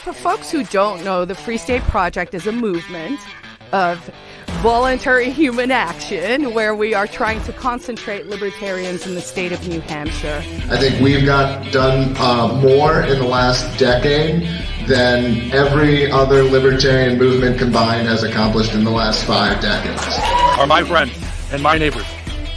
for folks who don't know, the Free State Project is a movement of voluntary human action where we are trying to concentrate libertarians in the state of New Hampshire. I think we've done more in the last decade than every other libertarian movement combined has accomplished in the last 5 decades. Are my friends and my neighbors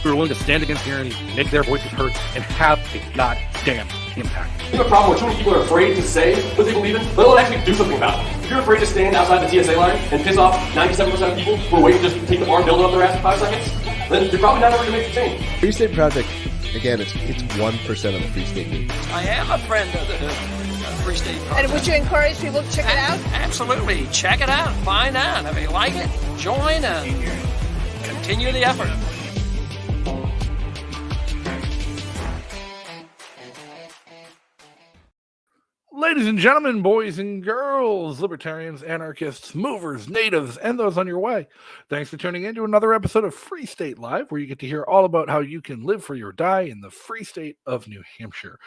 who are willing to stand against tyranny, make their voices heard, and have a goddamn impact. We have a problem where too many people are afraid to say what they believe in, let alone actually do something about it. If you're afraid to stand outside the TSA line and piss off 97% of people who are waiting to just take the arm dildo up their ass in 5 seconds, then you're probably not ever going to make the change. Free State Project, again, it's 1% of the Free State movement. I am a friend of the Free State Project. And would you encourage people to check it out? Absolutely. Check it out. Find out. If you like it, join and continue the effort. Ladies and gentlemen, boys and girls, libertarians, anarchists, movers, natives, and those on your way. Thanks for tuning in to another episode of Free State Live, where you get to hear all about how you can live free or die in the free state of New Hampshire.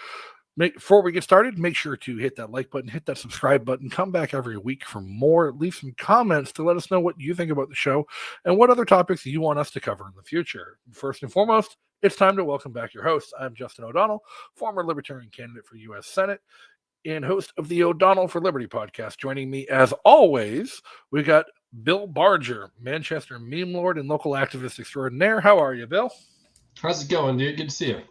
Before we get started, make sure to hit that like button, hit that subscribe button, come back every week for more, leave some comments to let us know what you think about the show and what other topics you want us to cover in the future. First and foremost, it's time to welcome back your host. I'm Justin O'Donnell, former Libertarian candidate for U.S. Senate and host of the O'Donnell for Liberty podcast. Joining me, as always, we got Bill Barger, Manchester meme lord and local activist extraordinaire. How are you, Bill? How's it going, dude? Good to see you.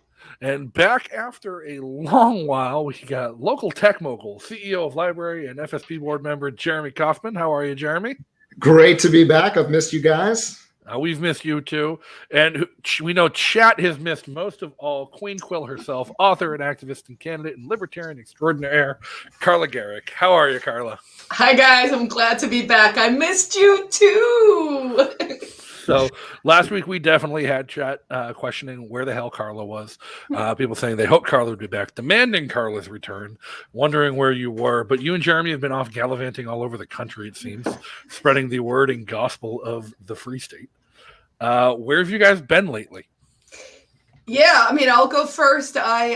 And back after a long while, we got local tech mogul, CEO of Library and FSP board member Jeremy Kaufman. How are you, Jeremy? Great to be back. I've missed you guys. We've missed you too. And we know chat has missed most of all Queen Quill herself, author and activist and candidate and libertarian extraordinaire, Carla Garrick. How are you, Carla? Hi, guys. I'm glad to be back. I missed you too. So last week we definitely had chat questioning where the hell Carla was. People saying they hope Carla would be back, demanding Carla's return, wondering where you were. But you and Jeremy have been off gallivanting all over the country, it seems, spreading the word and gospel of the Free State. Where have you guys been lately? Yeah, I mean, I'll go first. I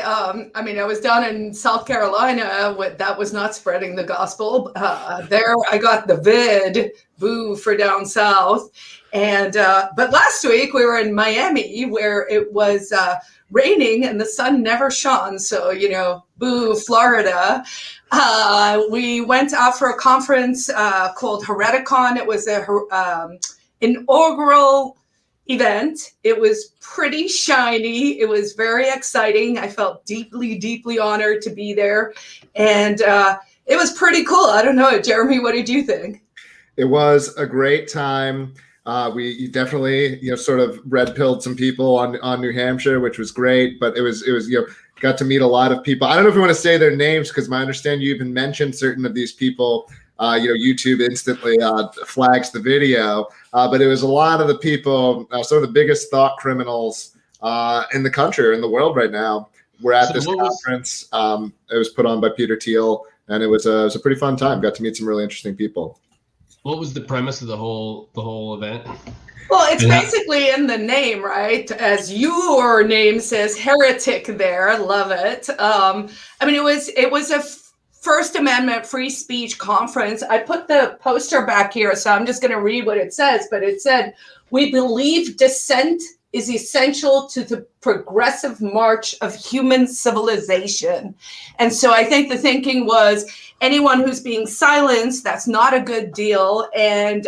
was down in South Carolina. That was not spreading the gospel. There, I got the vid, boo for down south. And but last week we were in Miami, where it was raining and the sun never shone. So boo, Florida. We went out for a conference called Hereticon. It was a inaugural event. It was pretty shiny. It was very exciting. I felt deeply, deeply honored to be there. And it was pretty cool. I don't know, Jeremy, what did you think? It was a great time. We definitely, sort of red-pilled some people on New Hampshire, which was great. But it was got to meet a lot of people. I don't know if you want to say their names, because my understanding you even mentioned certain of these people. YouTube instantly flags the video. But it was a lot of the people, some of the biggest thought criminals in the country or in the world right now. We're at this conference. It was put on by Peter Thiel, and it was a pretty fun time. Got to meet some really interesting people. What was the premise of the whole event? Well, it's basically in the name, right? As your name says, heretic there. I love it. It was a First Amendment free speech conference. I put the poster back here, so I'm just going to read what it says. But it said, "We believe dissent is essential to the progressive march of human civilization." And so I think the thinking was anyone who's being silenced, that's not a good deal. And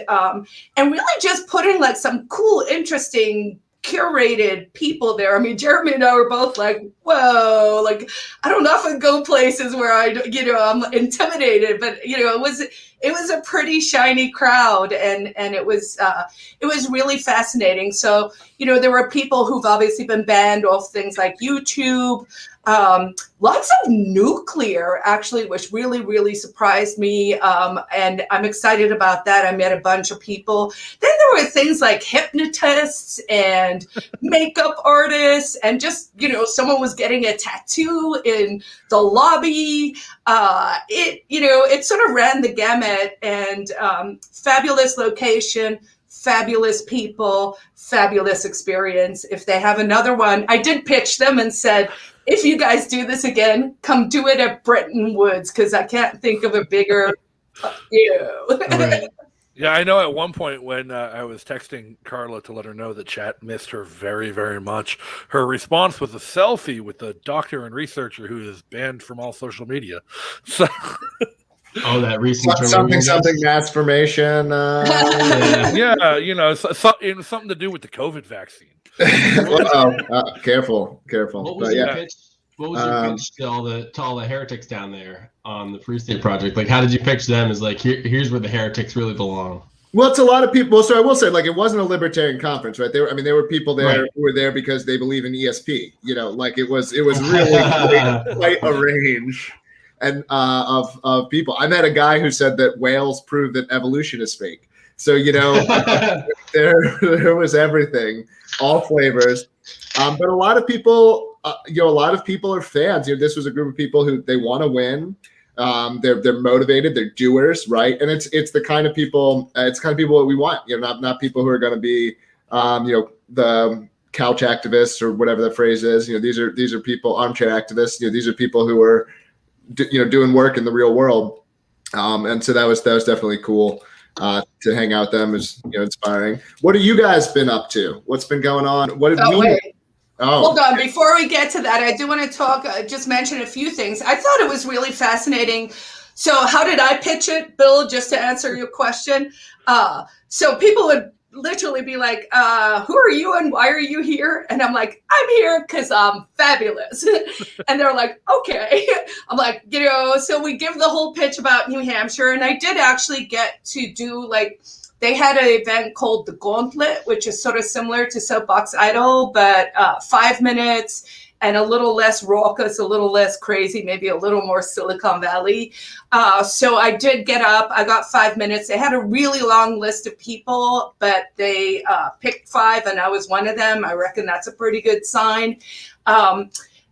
really just putting like some cool, interesting, curated people there. I mean, Jeremy and I were both like, whoa, like I don't often go places where I'm intimidated, but it was a pretty shiny crowd, and it was really fascinating. So, there were people who've obviously been banned off things like YouTube, lots of nuclear, actually, which really, really surprised me. And I'm excited about that. I met a bunch of people. Then there were things like hypnotists and makeup artists, and just, someone was getting a tattoo in the lobby. It sort of ran the gamut, and fabulous location, fabulous people, fabulous experience. If they have another one, I did pitch them and said, if you guys do this again, come do it at Bretton Woods, because I can't think of a bigger Right. Yeah, I know at one point when I was texting Carla to let her know that chat missed her very, very much, her response was a selfie with a doctor and researcher who is banned from all social media. So, Oh, that recent something mass formation. yeah, you know, it was something to do with the COVID vaccine. Careful. What was your pitch? What was your pitch to all the heretics down there on the Free State Project? Like, how did you pitch them as like, here's where the heretics really belong? Well, it's a lot of people. So I will say, like, it wasn't a libertarian conference, right? There were people there who were there because they believe in ESP. You know, like it was really quite a range and of people. I met a guy who said that whales prove that evolution is fake. So you know, there was everything, all flavors. But a lot of people, a lot of people are fans. You know, this was a group of people who they want to win. They're motivated. They're doers, right? And it's the kind of people. It's kind of people that we want. You know, not people who are going to be, the couch activists or whatever the phrase is. You know, these are people, armchair activists. You know, these are people who are, doing work in the real world. And so that was definitely cool. To hang out with them is inspiring. What have you guys been up to? What's been going on? What have Hold on, before we get to that, I do want to talk, just mention a few things. I thought it was really fascinating. So how did I pitch it, Bill, just to answer your question? So people would literally be like, who are you and why are you here? And I'm like, I'm here because I'm fabulous. And they're like, okay. I'm like, so we give the whole pitch about New Hampshire. And I did actually get to do they had an event called The Gauntlet, which is sort of similar to Soapbox Idol, but 5 minutes and a little less raucous, a little less crazy, maybe a little more Silicon Valley. So I did get up. I got 5 minutes. They had a really long list of people, but they picked 5, and I was one of them. I reckon that's a pretty good sign.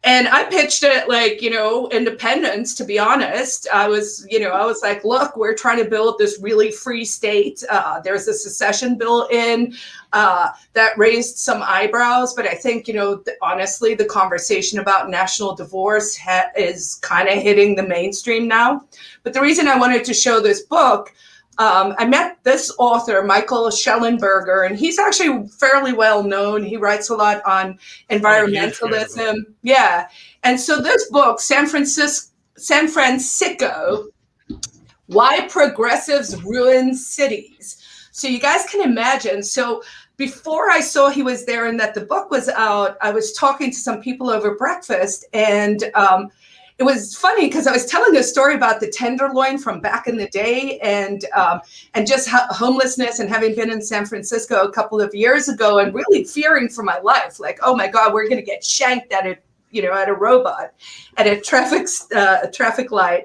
And I pitched it independence, to be honest. I was like, look, we're trying to build this really free state. There's a secession bill in that raised some eyebrows. But I think, honestly, the conversation about national divorce is kind of hitting the mainstream now. But the reason I wanted to show this book, I met this author, Michael Schellenberger, and he's actually fairly well known. He writes a lot on environmentalism. Yeah. And so this book, San Francisco, Why Progressives Ruin Cities. So you guys can imagine. So before I saw he was there and that the book was out, I was talking to some people over breakfast, and it was funny because I was telling a story about the Tenderloin from back in the day, and just homelessness, and having been in San Francisco a couple of years ago and really fearing for my life, like, oh my God, we're going to get shanked at a robot at a traffic light.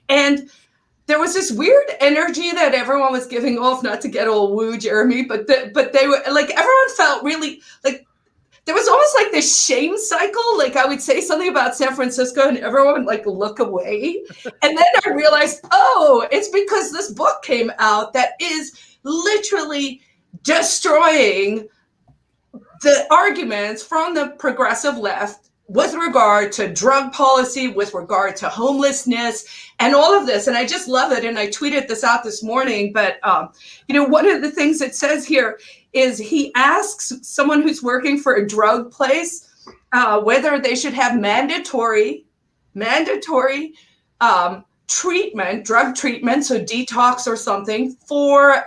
And there was this weird energy that everyone was giving off, not to get all woo, Jeremy, but they were like, everyone felt really like, there was almost like this shame cycle. Like I would say something about San Francisco and everyone would look away. And then I realized, it's because this book came out that is literally destroying the arguments from the progressive left with regard to drug policy, with regard to homelessness, and all of this. And I just love it. And I tweeted this out this morning. But, one of the things it says here is he asks someone who's working for a drug place whether they should have mandatory treatment, drug treatment, so detox or something, for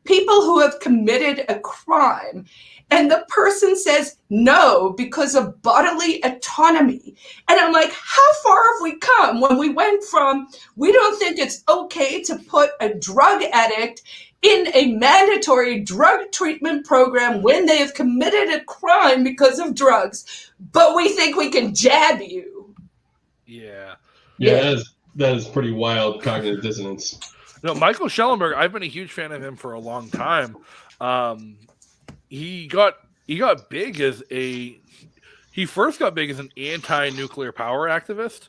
people who have committed a crime. And the person says no because of bodily autonomy. And I'm like, how far have we come when we went from, we don't think it's okay to put a drug addict in a mandatory drug treatment program when they have committed a crime because of drugs, but we think we can jab you. Yeah. Yeah, that is pretty wild cognitive dissonance. No, Michael Schellenberg, I've been a huge fan of him for a long time. He got big he first got big as an anti-nuclear power activist.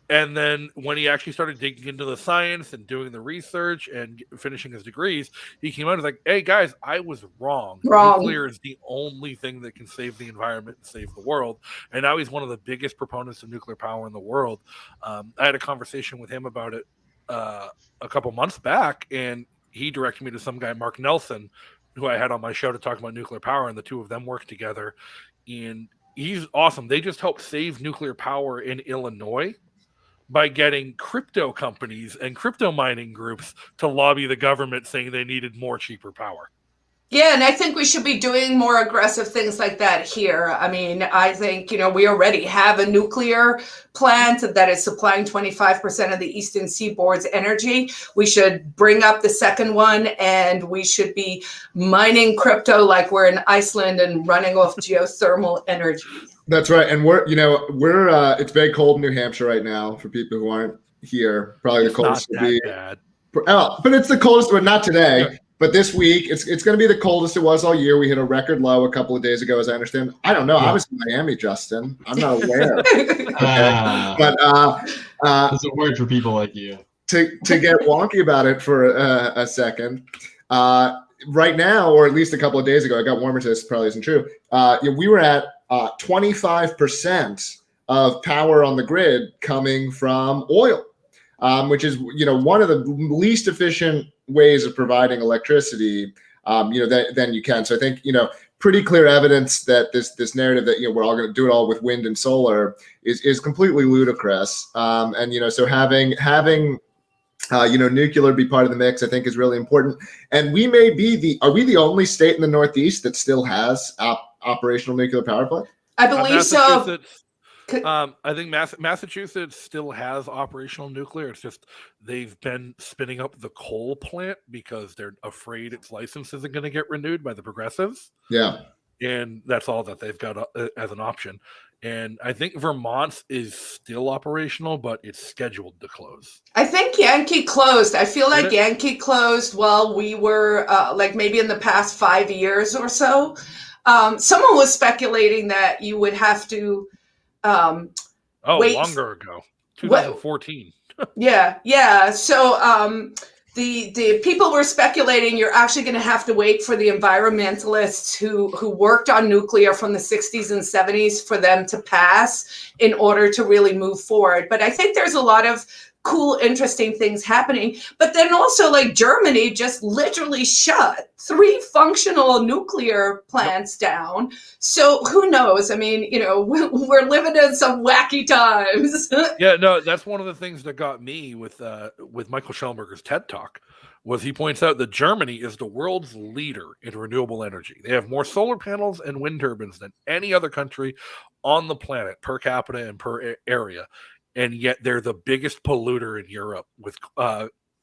And then when he actually started digging into the science and doing the research and finishing his degrees, he came out and was like, hey, guys, I was wrong. Nuclear is the only thing that can save the environment and save the world. And now he's one of the biggest proponents of nuclear power in the world. I had a conversation with him about it a couple months back, and he directed me to some guy, Mark Nelson, who I had on my show to talk about nuclear power, and the two of them work together. And he's awesome. They just helped save nuclear power in Illinois by getting crypto companies and crypto mining groups to lobby the government saying they needed more cheaper power. Yeah, and I think we should be doing more aggressive things like that here. I mean, I think, we already have a nuclear plant that is supplying 25% of the Eastern Seaboard's energy. We should bring up the second one, and we should be mining crypto like we're in Iceland and running off geothermal energy. That's right. And we're it's very cold in New Hampshire right now for people who aren't here. Probably the coldest will be. Bad. But it's the coldest, but not today. Yeah. But this week, it's going to be the coldest it was all year. We hit a record low a couple of days ago, as I understand. I don't know. Yeah. I was in Miami, Justin. I'm not aware. But it's a word for people like you. To get wonky about it for a second, right now, or at least a couple of days ago, I got warmer. This probably isn't true. We were at 25% of power on the grid coming from oil, which is one of the least efficient ways of providing electricity, then you can. So I think, pretty clear evidence that this narrative that, we're all going to do it all with wind and solar is completely ludicrous. So having nuclear be part of the mix, I think, is really important. And we may be are we the only state in the Northeast that still has operational nuclear power plant? I believe so. I think Massachusetts still has operational nuclear. It's just they've been spinning up the coal plant because they're afraid its license isn't going to get renewed by the progressives. Yeah. And that's all that they've got as an option. And I think Vermont's is still operational, but it's scheduled to close. I think Yankee closed. I feel like Yankee closed while we were maybe in the past 5 years or so. Someone was speculating that you would have to wait. Longer ago, 2014. Yeah. So the people were speculating you're actually going to have to wait for the environmentalists who worked on nuclear from the 60s and 70s for them to pass in order to really move forward. But I think there's a lot of cool, interesting things happening. But then also, Germany just literally shut 3 functional nuclear plants down. So who knows? I mean, we're living in some wacky times. Yeah, no, that's one of the things that got me with Michael Schellenberger's TED Talk. Was he points out that Germany is the world's leader in renewable energy. They have more solar panels and wind turbines than any other country on the planet per capita and per area. And yet they're the biggest polluter in Europe with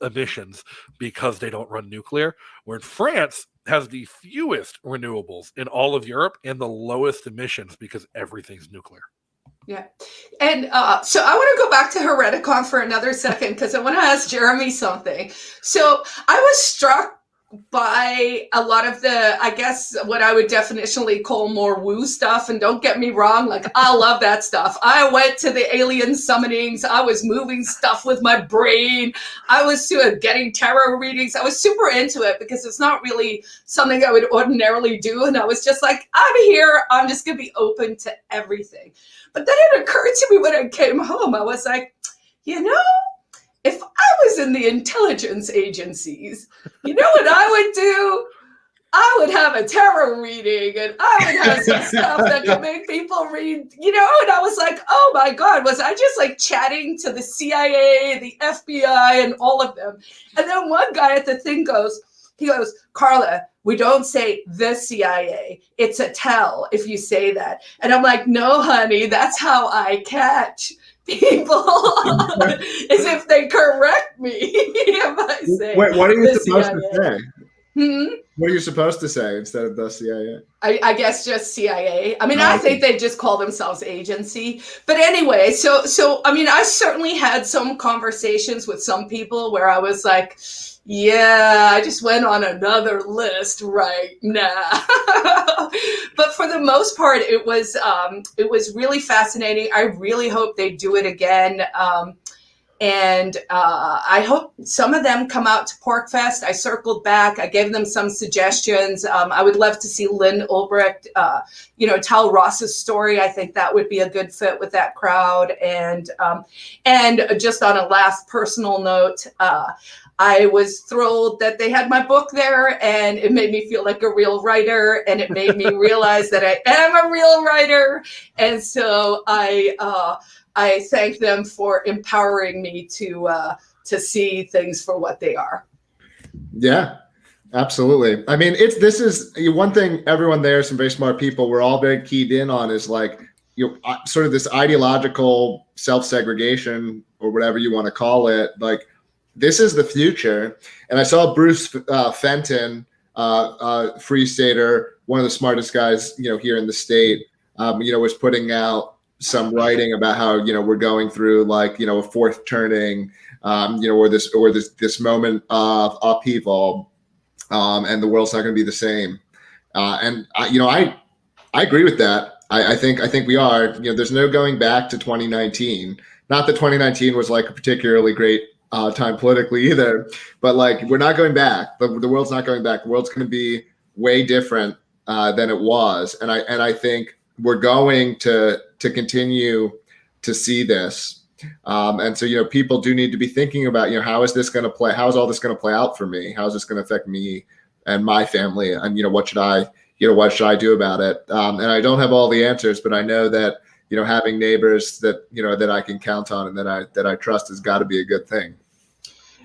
emissions because they don't run nuclear. Where France has the fewest renewables in all of Europe and the lowest emissions because everything's nuclear. Yeah. And so I want to go back to Hereticon for another second because I want to ask Jeremy something. So I was struck by a lot of the, I guess, what I would definitionally call more woo stuff. And don't get me wrong, I love that stuff. I went to the alien summonings. I was moving stuff with my brain. I was getting tarot readings. I was super into it because it's not really something I would ordinarily do. And I was just like, I'm here. I'm just going to be open to everything. But then it occurred to me when I came home, I was like, if I was in the intelligence agencies, you know what I would do? I would have a tarot reading and I would have some stuff that could make people read, and I was like, oh my God, was I just chatting to the CIA, the FBI, and all of them? And then one guy at the thing goes, Carla, we don't say the CIA. It's a tell if you say that. And I'm like, no, honey, that's how I catch people is if they correct me if I say. Wait, what are you supposed to say? What are you supposed to say instead of the CIA? I guess just CIA. I mean, I think they just call themselves agency. But anyway, so I mean, I certainly had some conversations with some people where I was like, Yeah, I just went on another list right now. But for the most part, it was really fascinating. I really hope they do it again. And I hope some of them come out to PorcFest. I circled back. I gave them some suggestions. I would love to see Lynn Ulbricht, tell Ross's story. I think that would be a good fit with that crowd. And just on a last personal note, I was thrilled that they had my book there, and it made me feel like a real writer, and it made me realize that I am a real writer. And so I thank them for empowering me to see things for what they are. Yeah, absolutely. I mean, this is one thing everyone there, some very smart people, we're all very keyed in on is like, sort of this ideological self-segregation or whatever you want to call it. Like, this is the future. And I saw Bruce Fenton, Free Stater, one of the smartest guys, here in the state, was putting out some writing about how, we're going through like, a fourth turning, or this moment of upheaval, and the world's not going to be the same. And I agree with that. I think we are, there's no going back to 2019. Not that 2019 was like a particularly great time politically either, but like, we're not going back. The world's not going back. The world's going to be way different than it was. And I think we're going to continue to see this. And so, people do need to be thinking about, how is this going to play? How is all this going to play out for me? How is this going to affect me and my family? And, what should I do about it? And I don't have all the answers, but I know that, having neighbors that, that I can count on and that I trust has got to be a good thing.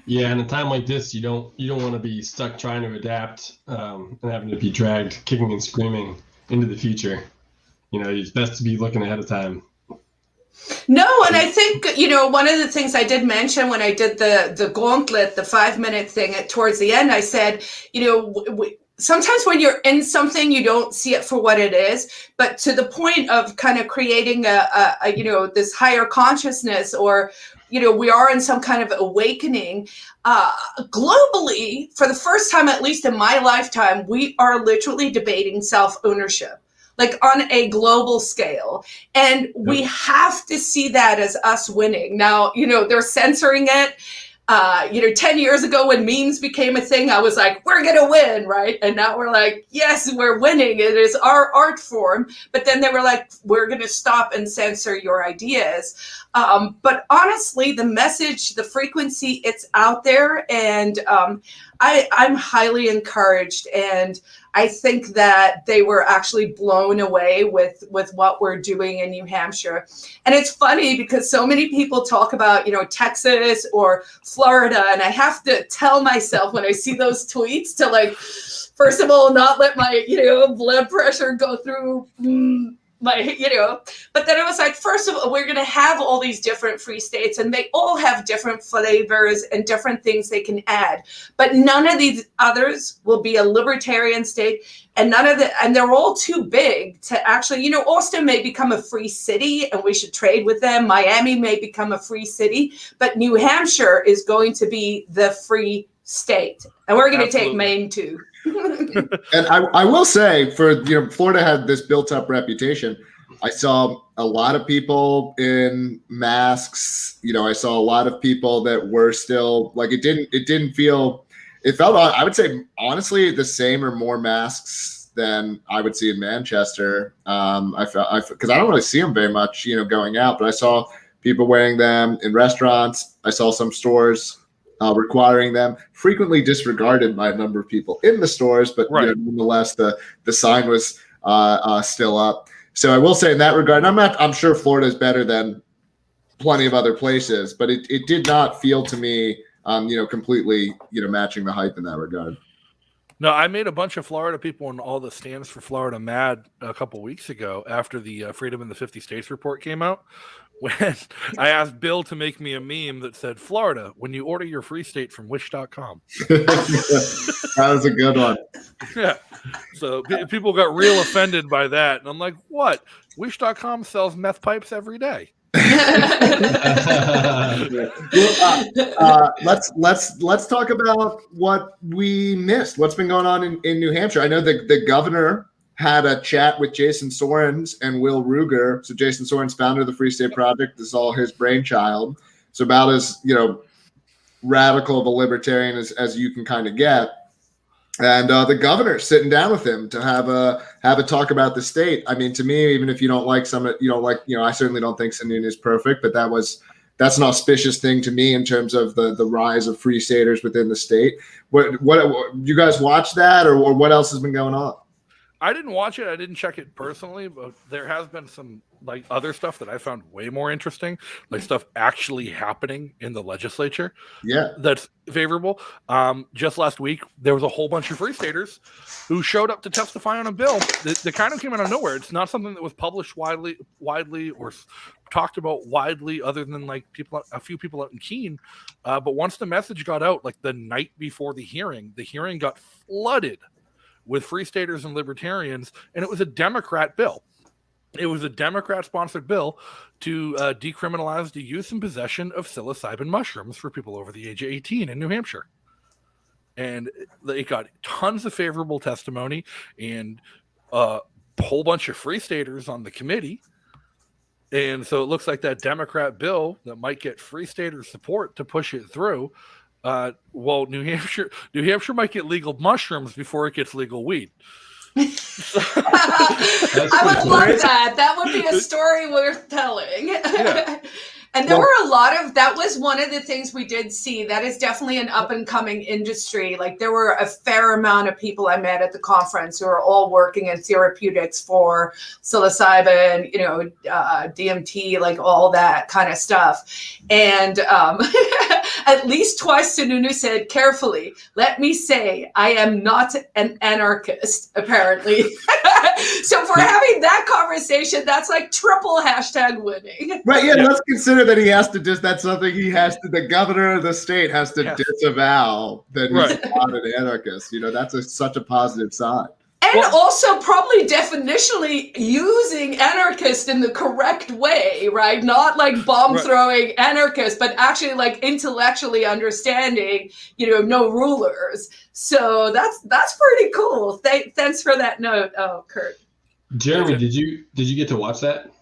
Yeah, in a time like this, you don't want to be stuck trying to adapt and having to be dragged kicking and screaming into the future. It's best to be looking ahead of time. No, and I think, one of the things I did mention when I did the gauntlet, the 5-minute thing towards the end, I said, sometimes when you're in something, you don't see it for what it is, but to the point of kind of creating a this higher consciousness, or, we are in some kind of awakening globally. For the first time, at least in my lifetime, we are literally debating self-ownership, like on a global scale. And we have to see that as us winning. Now, they're censoring it. 10 years ago when memes became a thing, I was like, we're going to win, right? And now we're like, yes, we're winning. It is our art form. But then they were like, we're going to stop and censor your ideas. But honestly, the message, the frequency, it's out there. And I'm highly encouraged. And I think that they were actually blown away with what we're doing in New Hampshire. And it's funny because so many people talk about, Texas or Florida. And I have to tell myself when I see those tweets to, like, first of all, not let my, blood pressure go through my, but then it was like, first of all, we're going to have all these different free states and they all have different flavors and different things they can add, but none of these others will be a libertarian state, and and they're all too big to actually, Austin may become a free city and we should trade with them. Miami may become a free city, but New Hampshire is going to be the free state, and we're going to take Maine too. And I will say, Florida had this built-up reputation. I saw a lot of people in masks. I saw a lot of people that were still like, it felt, I would say, honestly, the same or more masks than I would see in Manchester. I felt because I don't really see them very much, going out, but I saw people wearing them in restaurants. I saw some stores requiring them, frequently disregarded by a number of people in the stores, but nonetheless, the sign was still up. So I will say in that regard, and I'm sure Florida is better than plenty of other places, but it did not feel to me, completely, matching the hype in that regard. No, I made a bunch of Florida people in all the stands for Florida mad a couple weeks ago after the Freedom in the 50 States report came out, when I asked Bill to make me a meme that said, Florida, when you order your free state from wish.com. That was a good one. Yeah. So people got real offended by that. And I'm like, what? Wish.com sells meth pipes every day. Let's talk about what we missed. What's been going on in New Hampshire? I know the governor had a chat with Jason Sorens and Will Ruger. So Jason Sorens, founder of the Free State Project, this is all his brainchild. So about as radical of a libertarian as you can kind of get. And the governor sitting down with him to have a talk about the state. I mean, to me, even if you don't like I certainly don't think Sununu is perfect, but that's an auspicious thing to me in terms of the rise of free staters within the state. What you guys watch that, or what else has been going on? I didn't watch it. I didn't check it personally, but there has been some other stuff that I found way more interesting, stuff actually happening in the legislature. Yeah, that's favorable. Just last week, there was a whole bunch of free staters who showed up to testify on a bill that kind of came out of nowhere. It's not something that was published widely or talked about widely, other than a few people out in Keene. But once the message got out, the night before the hearing got flooded with free staters and libertarians, and it was a Democrat bill. It was a Democrat-sponsored bill to decriminalize the use and possession of psilocybin mushrooms for people over the age of 18 in New Hampshire. And it got tons of favorable testimony and a whole bunch of free staters on the committee. And so it looks like that Democrat bill that might get free stater support to push it through. New Hampshire might get legal mushrooms before it gets legal weed. I would love that. That would be a story worth telling. Yeah. And there were a lot of, that was one of the things we did see. That is definitely an up and coming industry. There were a fair amount of people I met at the conference who are all working in therapeutics for psilocybin, DMT, all that kind of stuff. And at least twice Sununu said, carefully, let me say, I am not an anarchist, apparently. So if we're having that conversation, that's triple hashtag winning. Right, yeah, let's consider that he has to that's something the governor of the state has to disavow that he's not an anarchist. That's such a positive sign. And also probably definitionally using anarchist in the correct way, right? Not bomb throwing anarchist, but actually intellectually understanding, no rulers. So that's pretty cool. Thanks for that note, Kurt. Jeremy, did you get to watch that?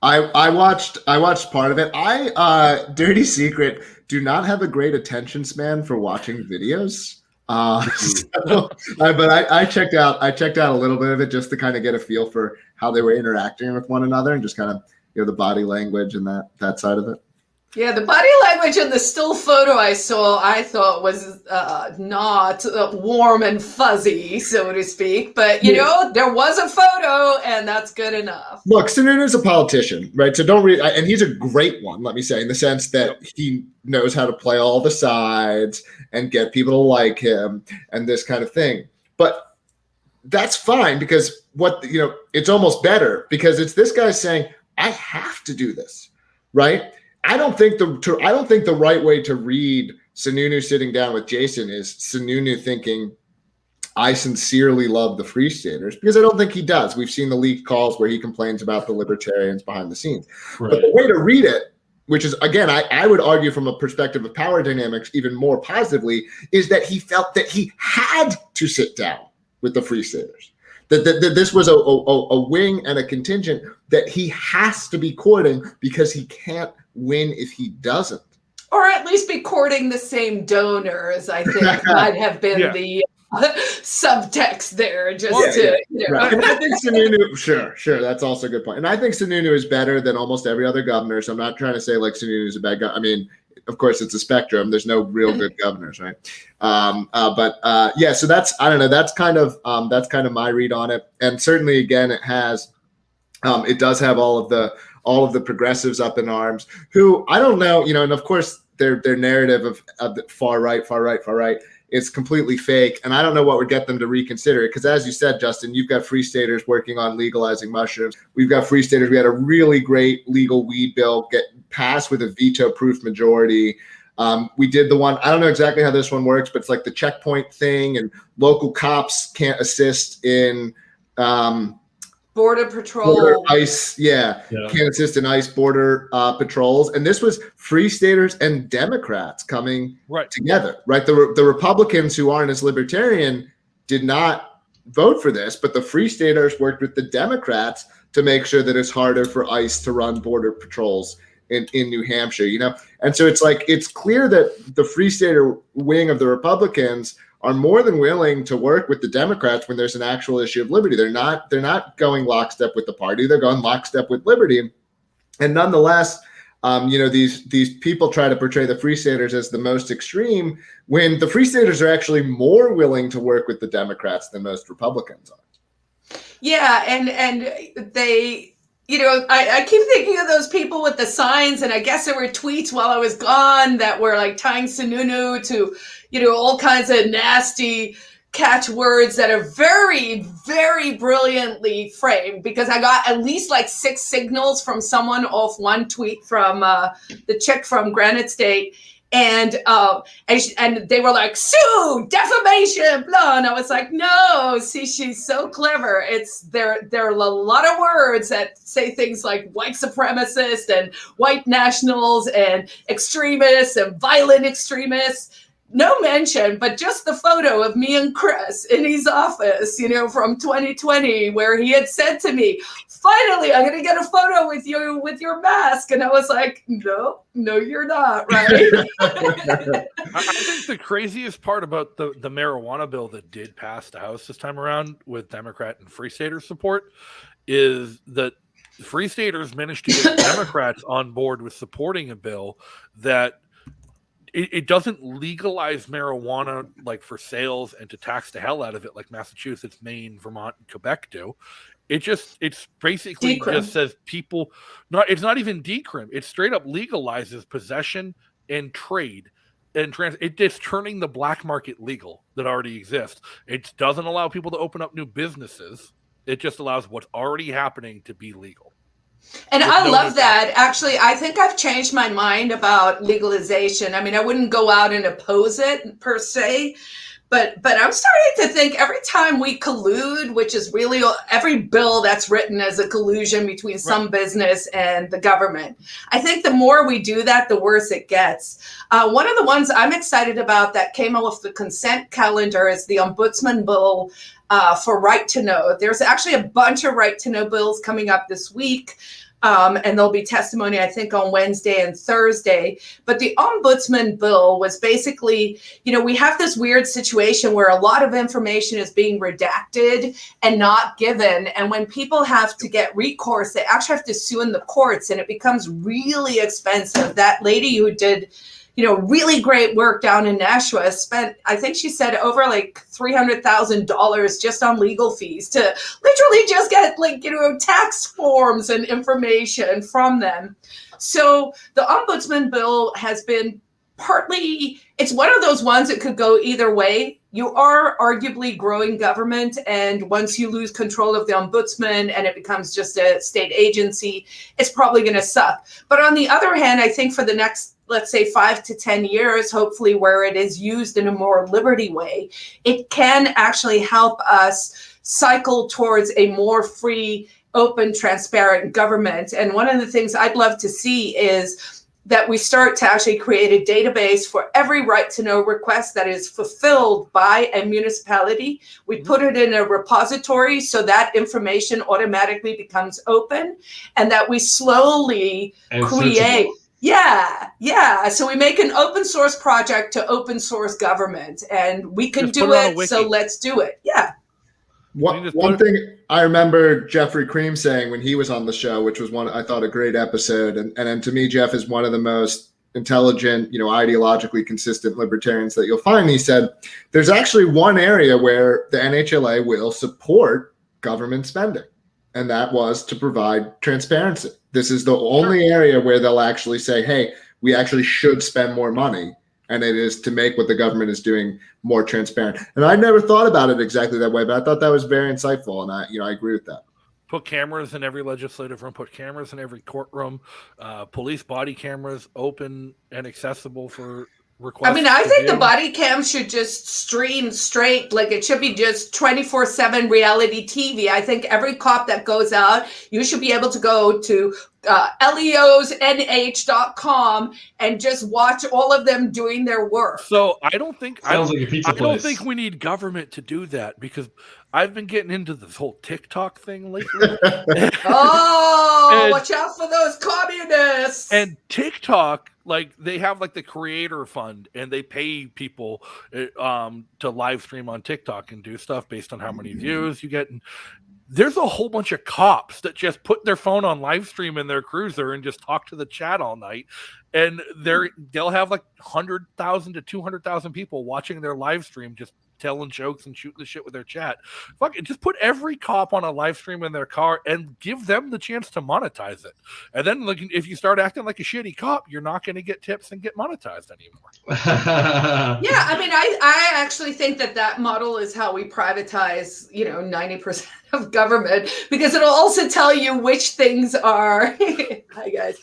I watched part of it. Dirty secret, do not have a great attention span for watching videos. But I checked out a little bit of it just to kind of get a feel for how they were interacting with one another and just kind of the body language and that side of it. Yeah, the body language in the still photo I saw, I thought was not warm and fuzzy, so to speak. But, there was a photo, and that's good enough. Look, Sununu's a politician, right? So don't read, and he's a great one, let me say, in the sense that he knows how to play all the sides and get people to like him and this kind of thing. But that's fine because it's almost better because it's this guy saying, I have to do this, right? I don't think the right way to read Sununu sitting down with Jason is Sununu thinking, I sincerely love the Free Staters, because I don't think he does. We've seen the leaked calls where he complains about the libertarians behind the scenes. Right. But the way to read it, which is, again, I would argue from a perspective of power dynamics even more positively, is that he felt that he had to sit down with the Free Staters. That this was a wing and a contingent that he has to be courting because he can't win if he doesn't. Or at least be courting the same donors, I think might have been the subtext there. And I think Sununu, sure, that's also a good point. And I think Sununu is better than almost every other governor. So I'm not trying to say Sununu is a bad guy. I mean, of course, it's a spectrum. There's no real good governors, right? So that's, I don't know. That's kind of my read on it. And certainly, again, it does have all of the progressives up in arms who I don't know, and of course their narrative of the far right is completely fake. And I don't know what would get them to reconsider it. Because as you said, Justin, you've got free staters working on legalizing mushrooms. We've got free staters. We had a really great legal weed bill get passed with a veto-proof majority. We did the one, I don't know exactly how this one works, but it's the checkpoint thing, and local cops can't assist in Border Patrol. Border ICE, candidate and ICE border patrols. And this was Free Staters and Democrats coming together, right? The Republicans, who aren't as libertarian, did not vote for this, but the Free Staters worked with the Democrats to make sure that it's harder for ICE to run border patrols in New Hampshire, And so it's clear that the Free Stater wing of the Republicans are more than willing to work with the Democrats when there's an actual issue of liberty. They're not going lockstep with the party. They're going lockstep with liberty. And nonetheless, these people try to portray the Free Staters as the most extreme when the Free Staters are actually more willing to work with the Democrats than most Republicans are. Yeah, and they, I keep thinking of those people with the signs, and I guess there were tweets while I was gone that were like tying Sununu to, all kinds of nasty catchwords that are very, very brilliantly framed, because I got at least like 6 signals from someone off one tweet from the chick from Granite State. And they were like, sue, defamation, blah. And I was like, no, see, she's so clever. There are a lot of words that say things like white supremacists and white nationals and extremists and violent extremists. No mention, but just the photo of me and Chris in his office, from 2020, where he had said to me, finally, I'm going to get a photo with you with your mask. And I was like, no, you're not, right? I think the craziest part about the marijuana bill that did pass the House this time around with Democrat and Free Stater support is that Free Staters managed to get Democrats on board with supporting a bill that it doesn't legalize marijuana like for sales and to tax the hell out of it like Massachusetts, Maine, Vermont, and Quebec do. It's basically decrim. Just says people it's not even decrim. It straight up legalizes possession and trade and it's turning the black market legal that already exists. It doesn't allow people to open up new businesses. It just allows what's already happening to be legal. And I love that. Actually, I think I've changed my mind about legalization. I mean, I wouldn't go out and oppose it per se, but I'm starting to think every time we collude, which is really every bill that's written as a collusion between some business and the government, I think the more we do that, the worse it gets. One of the ones I'm excited about that came off the consent calendar is the Ombudsman bill for right to know. There's actually a bunch of right to know bills coming up this week. And there'll be testimony, I think, on Wednesday and Thursday. But the Ombudsman bill was basically, we have this weird situation where a lot of information is being redacted and not given. And when people have to get recourse, they actually have to sue in the courts, and it becomes really expensive. That lady who did really great work down in Nashua spent, I think she said, over like $300,000 just on legal fees to literally just get tax forms and information from them. So the Ombudsman bill has been it's one of those ones that could go either way. You are arguably growing government, and once you lose control of the Ombudsman and it becomes just a state agency, it's probably going to suck. But on the other hand, I think for the next, let's say 5 to 10 years, hopefully where it is used in a more liberty way, it can actually help us cycle towards a more free, open, transparent government. And one of the things I'd love to see is that we start to actually create a database for every right to know request that is fulfilled by a municipality. We put it in a repository so that information automatically becomes open, and that we slowly create. Yeah. So we make an open source project to open source government, and we can do it. So let's do it. Yeah. One thing I remember Jeffrey Cream saying when he was on the show, which was I thought a great episode. And to me, Jeff is one of the most intelligent, ideologically consistent libertarians that you'll find. He said, there's actually one area where the NHLA will support government spending, and that was to provide transparency. This is the only area where they'll actually say, hey, we actually should spend more money. And it is to make what the government is doing more transparent. And I never thought about it exactly that way, but I thought that was very insightful. And I agree with that. Put cameras in every legislative room, put cameras in every courtroom, police body cameras open and accessible for requests. I mean, I to think the view. body cam should just stream straight. Like it should be just 24/7 reality TV. I think every cop that goes out, you should be able to go to leosnh.com and just watch all of them doing their work. So I don't think Sounds like a pizza I don't place. think we need government to do that, because I've been getting into this whole TikTok thing lately. Oh, watch out for those communists. And TikTok, like they have like the creator fund, and they pay people to live stream on TikTok and do stuff based on how many views you get. And there's a whole bunch of cops that just put their phone on live stream in their cruiser and just talk to the chat all night. And they'll have like 100,000 to 200,000 people watching their live stream, just telling jokes and shooting the shit with their chat. Fuck it, just put every cop on a live stream in their car and give them the chance to monetize it. And then like, if you start acting like a shitty cop, you're not going to get tips and get monetized anymore. Yeah, I mean, I actually think that model is how we privatize, 90% of government, because it'll also tell you which things are, hi guys,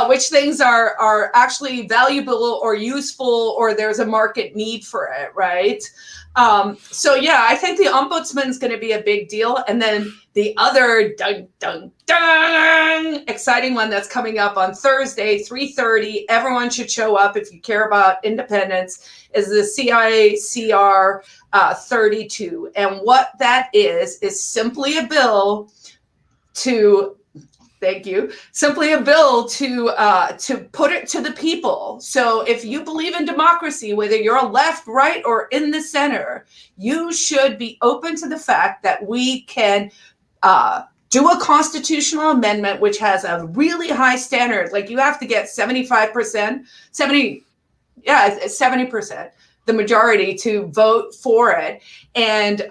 which things are actually valuable or useful, or there's a market need for it, right? So yeah, I think the ombudsman's going to be a big deal. And then the other exciting one that's coming up on Thursday, 3:30, everyone should show up if you care about independence, is the CICR 32. And what that is simply a bill to simply a bill to put it to the people. So if you believe in democracy, whether you're a left, right, or in the center, you should be open to the fact that we can do a constitutional amendment which has a really high standard. Like you have to get 70%, the majority to vote for it. And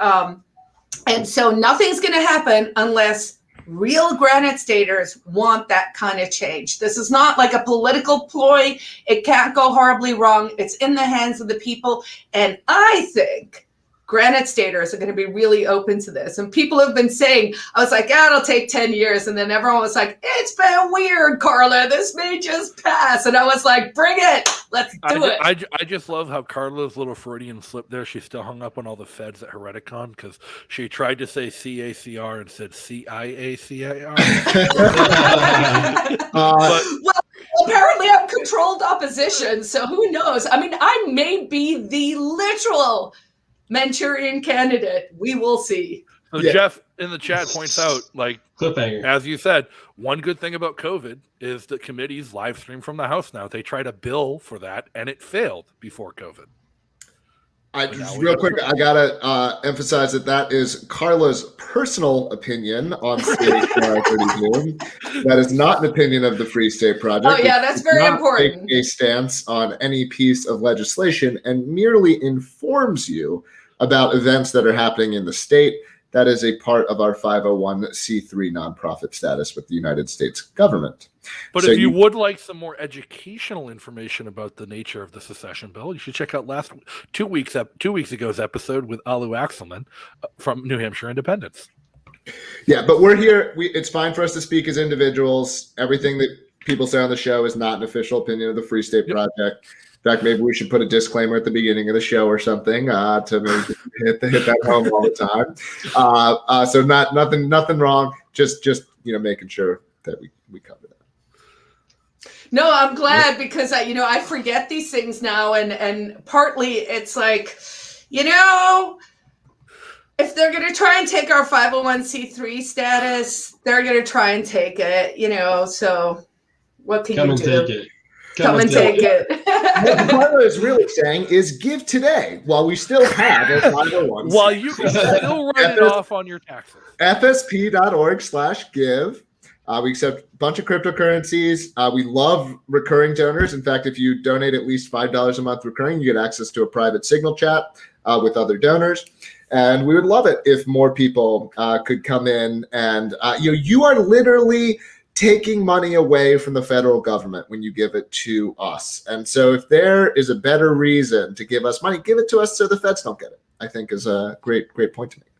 so nothing's going to happen unless real Granite Staters want that kind of change. This is not like a political ploy. It can't go horribly wrong. It's in the hands of the people. And I think Granite Staters are going to be really open to this. And people have been saying, I was like, it'll take 10 years. And then everyone was like, it's been weird, Carla. This may just pass. And I was like, bring it. Let's do it. I just love how Carla's little Freudian slip there. She's still hung up on all the feds at Hereticon because she tried to say CACR and said CIACAR. Well, apparently I'm controlled opposition. So who knows? I mean, I may be the literal Manchurian candidate. We will see. So Jeff in the chat points out, like, cliffhanger. As you said, one good thing about COVID is that committees live stream from the House now. They tried a bill for that, and it failed before COVID. Real quick, I gotta emphasize that is Carla's personal opinion on CHR 32. That is not an opinion of the Free State Project. Oh yeah, that's very important. Take a stance on any piece of legislation and merely informs you about events that are happening in the state. That is a part of our 501c3 nonprofit status with the United States government. But so if you would like some more educational information about the nature of the secession bill, you should check out two weeks ago's episode with Alu Axelman from New Hampshire Independence. Yeah, but we're here. It's fine for us to speak as individuals. Everything that people say on the show is not an official opinion of the Free State Project. In fact, maybe we should put a disclaimer at the beginning of the show or something to maybe hit that home all the time. So nothing wrong. Just making sure that we cover that. No, I'm glad because I forget these things now, and partly it's like, if they're gonna try and take our 501c3 status, they're gonna try and take it. So what can you do? Take it. Come and take it. What Carla is really saying is give today while we still have a 501. While you can still write it off on your taxes. FSP.org/give. We accept a bunch of cryptocurrencies. We love recurring donors. In fact, if you donate at least $5 a month recurring, you get access to a private signal chat with other donors. And we would love it if more people could come in and, you are literally taking money away from the federal government when you give it to us. And so if there is a better reason to give us money, give it to us so the feds don't get it, I think is a great point to make.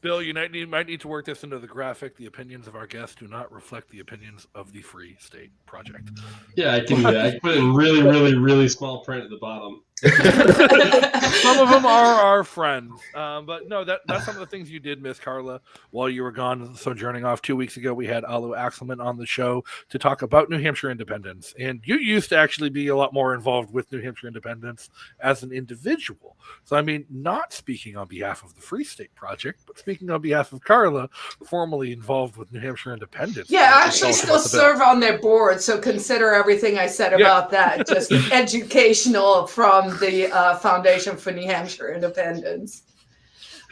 Bill, you might need to work this into the graphic. The opinions of our guests do not reflect the opinions of the Free State Project. Yeah, I can do that. I can put it in really, really, really small print at the bottom. Some of them are our friends. But no, that's some of the things you did miss, Carla, while you were gone sojourning off 2 weeks ago. We had Alu Axelman on the show to talk about New Hampshire independence. And you used to actually be a lot more involved with New Hampshire independence as an individual. So, I mean, not speaking on behalf of the Free State Project, but speaking on behalf of Carla, formerly involved with New Hampshire independence. Yeah, I actually still serve on their board, so consider everything I said about that just educational from the Foundation for New Hampshire Independence.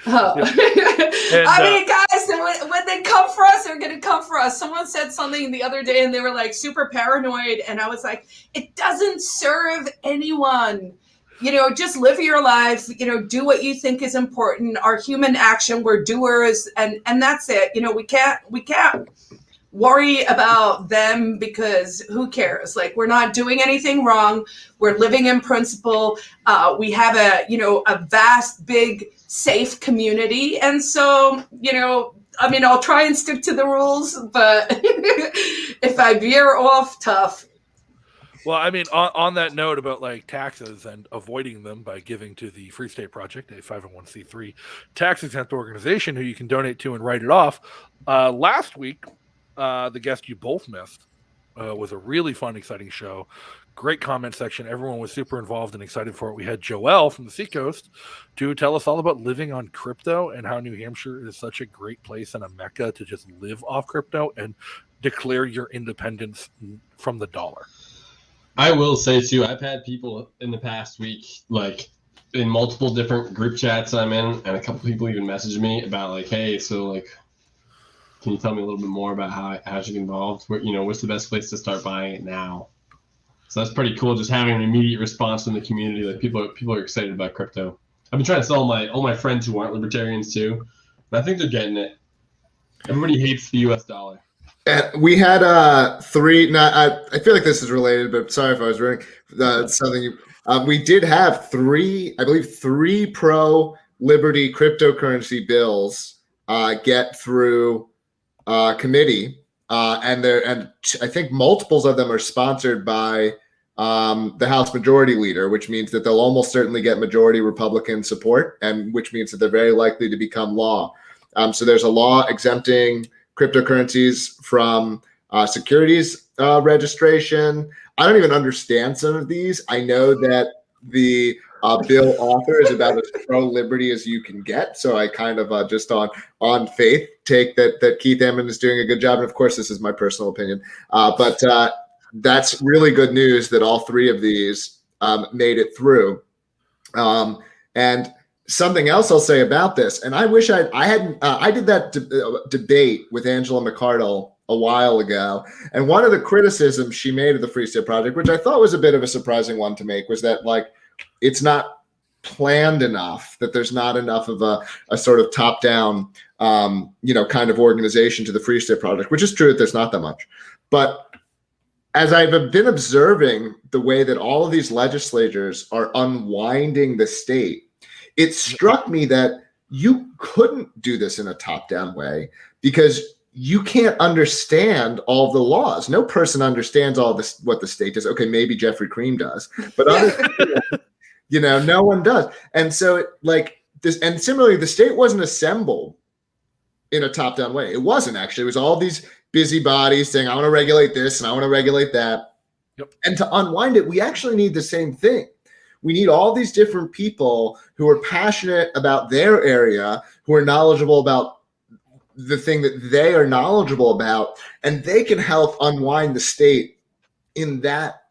I mean, guys, when they come for us, they're going to come for us. Someone said something the other day and they were like super paranoid. And I was like, it doesn't serve anyone. You know, just live your life, you know, do what you think is important. Our human action, we're doers, and that's it. You know, we can't worry about them because who cares? Like, we're not doing anything wrong. We're living in principle. We have a vast, big, safe community. And so, you know, I mean, I'll try and stick to the rules, but if I veer off, tough. Well, I mean, on that note about like taxes and avoiding them by giving to the Free State Project, a 501c3 tax exempt organization who you can donate to and write it off. Last week, the guest you both missed was a really fun, exciting show. Great comment section. Everyone was super involved and excited for it. We had Joelle from the Seacoast to tell us all about living on crypto and how New Hampshire is such a great place and a mecca to just live off crypto and declare your independence from the dollar. I will say too, I've had people in the past week, like in multiple different group chats I'm in, and a couple people even messaged me about like, hey, so like, can you tell me a little bit more about how to get involved? Where, you know, what's the best place to start buying it now? So that's pretty cool. Just having an immediate response from the community. Like people are excited about crypto. I've been trying to sell all my friends who aren't libertarians too, and I think they're getting it. Everybody hates the U.S. dollar. We had three. I feel like this is related, but sorry if I was ruining something. We did have three pro liberty cryptocurrency bills get through committee, and I think multiples of them are sponsored by the House Majority Leader, which means that they'll almost certainly get majority Republican support, and which means that they're very likely to become law. So there's a law exempting cryptocurrencies from securities registration. I don't even understand some of these. I know that the bill author is about as pro-liberty as you can get. So I kind of just on faith take that Keith Emmons is doing a good job. And of course, this is my personal opinion. But that's really good news that all three of these made it through. And something else I'll say about this, and I wish I did that debate with Angela McArdle a while ago, and one of the criticisms she made of the Free State Project, which I thought was a bit of a surprising one to make, was that like it's not planned enough, that there's not enough of a sort of top-down kind of organization to the Free State Project, which is true that there's not that much. But as I've been observing the way that all of these legislators are unwinding the state, it struck me that you couldn't do this in a top-down way because you can't understand all the laws. No person understands all this, what the state does. Okay, maybe Jeffrey Cream does, but no one does. And so and similarly, the state wasn't assembled in a top-down way. It wasn't actually. It was all these busybodies saying, I want to regulate this and I want to regulate that. Yep. And to unwind it, we actually need the same thing. We need all these different people who are passionate about their area, who are knowledgeable about the thing that they are knowledgeable about, and they can help unwind the state in that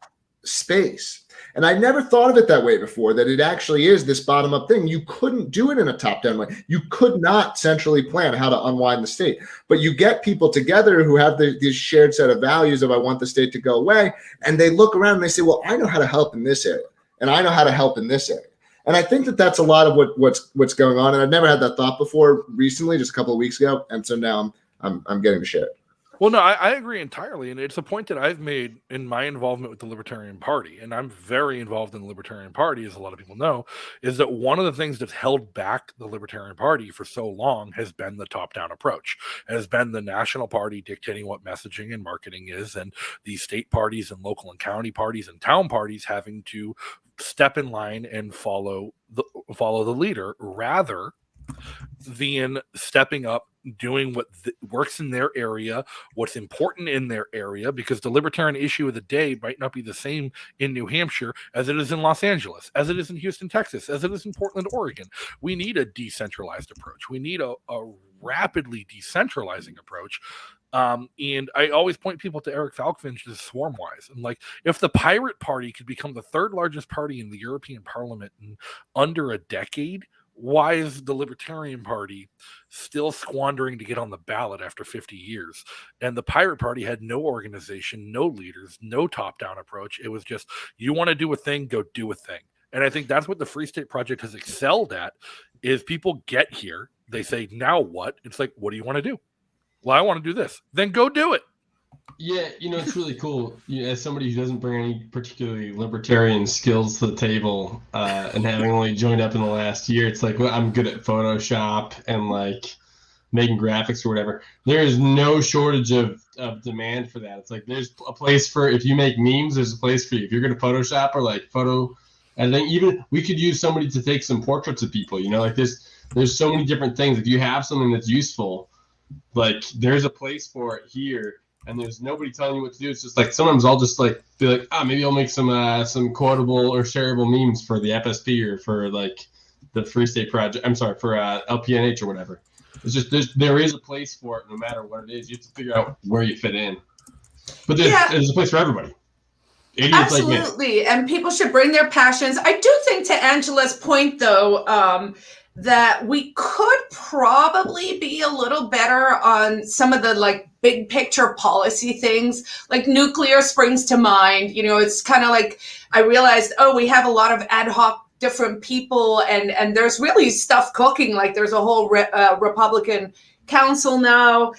space. And I never thought of it that way before, that it actually is this bottom-up thing. You couldn't do it in a top-down way. You could not centrally plan how to unwind the state. But you get people together who have this shared set of values of I want the state to go away, and they look around and they say, well, I know how to help in this area. And I know how to help in this area. And I think that that's a lot of what's going on. And I've never had that thought before recently, just a couple of weeks ago. And so now I'm getting to share it. Well, no, I agree entirely. And it's a point that I've made in my involvement with the Libertarian Party. And I'm very involved in the Libertarian Party, as a lot of people know, is that one of the things that's held back the Libertarian Party for so long has been the top-down approach, has been the national party dictating what messaging and marketing is, and the state parties and local and county parties and town parties having to step in line and follow the leader rather than stepping up, doing what works in their area, what's important in their area, because the libertarian issue of the day might not be the same in New Hampshire as it is in Los Angeles, as it is in Houston, Texas, as it is in Portland, Oregon. We need a decentralized approach. We need a rapidly decentralizing approach. And I always point people to Eric Falkvinge's Swarmwise. And like, if the Pirate Party could become the third largest party in the European Parliament in under a decade, why is the Libertarian Party still squandering to get on the ballot after 50 years? And the Pirate Party had no organization, no leaders, no top-down approach. It was just, you want to do a thing, go do a thing. And I think that's what the Free State Project has excelled at, is people get here, they say, now what? It's like, what do you want to do? Well, I want to do this. Then go do it. Yeah, it's really cool. As somebody who doesn't bring any particularly libertarian skills to the table, and having only joined up in the last year, it's like, well, I'm good at Photoshop and like making graphics or whatever. There is no shortage of demand for that. It's like, there's a place for, if you make memes, there's a place for you. If you're good at Photoshop or like photo, and then even we could use somebody to take some portraits of people. Like there's so many different things. If you have something that's useful, like there's a place for it here. And there's nobody telling you what to do. It's just like, sometimes I'll just like be like, maybe I'll make some quotable or shareable memes for the FSP or for like the Free State Project. I'm sorry, for LPNH or whatever. It's just there is a place for it no matter what it is. You have to figure out where you fit in. But there's a place for everybody. Absolutely, like, and people should bring their passions. I do think, to Angela's point, though, that we could probably be a little better on some of the like big picture policy things. Like nuclear springs to mind. It's kind of like I realized, we have a lot of ad hoc different people, and there's really stuff cooking. Like there's a whole Republican council now,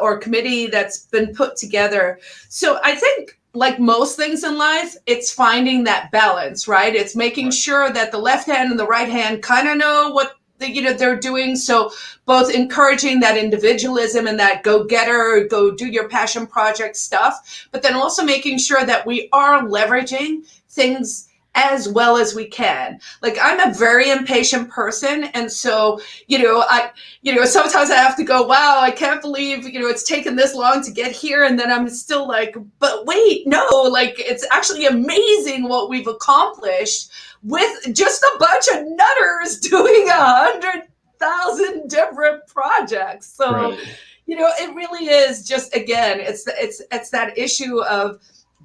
or committee that's been put together. So I think, like most things in life, it's finding that balance, right? It's making sure that the left hand and the right hand kind of know what they're doing. So both encouraging that individualism and that go-getter, go do your passion project stuff, but then also making sure that we are leveraging things as well as we can. Like, I'm a very impatient person. And so, sometimes I have to go, wow, I can't believe, it's taken this long to get here. And then I'm still like, but wait, no, like, it's actually amazing what we've accomplished with just a bunch of nutters doing 100,000 different projects. So, it really is just, again, it's that issue of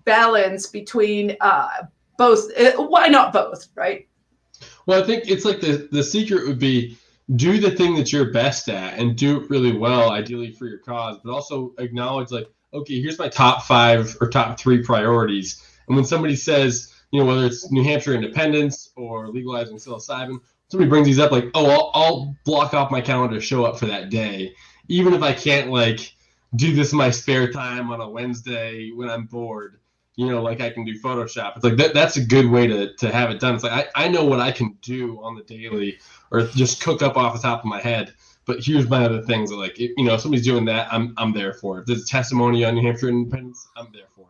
balance between, both. Why not both, right? Well, I think it's like the secret would be, do the thing that you're best at and do it really well, ideally for your cause, but also acknowledge, like, okay, here's my top 5 or top 3 priorities. And when somebody says, whether it's New Hampshire independence or legalizing psilocybin, somebody brings these up, like, I'll block off my calendar to show up for that day, even if I can't like do this in my spare time on a Wednesday when I'm bored. Like I can do Photoshop. It's like that's a good way to have it done. It's like I know what I can do on the daily or just cook up off the top of my head. But here's my other things that, like, if somebody's doing that, I'm there for it. If there's a testimony on New Hampshire independence, I'm there for it.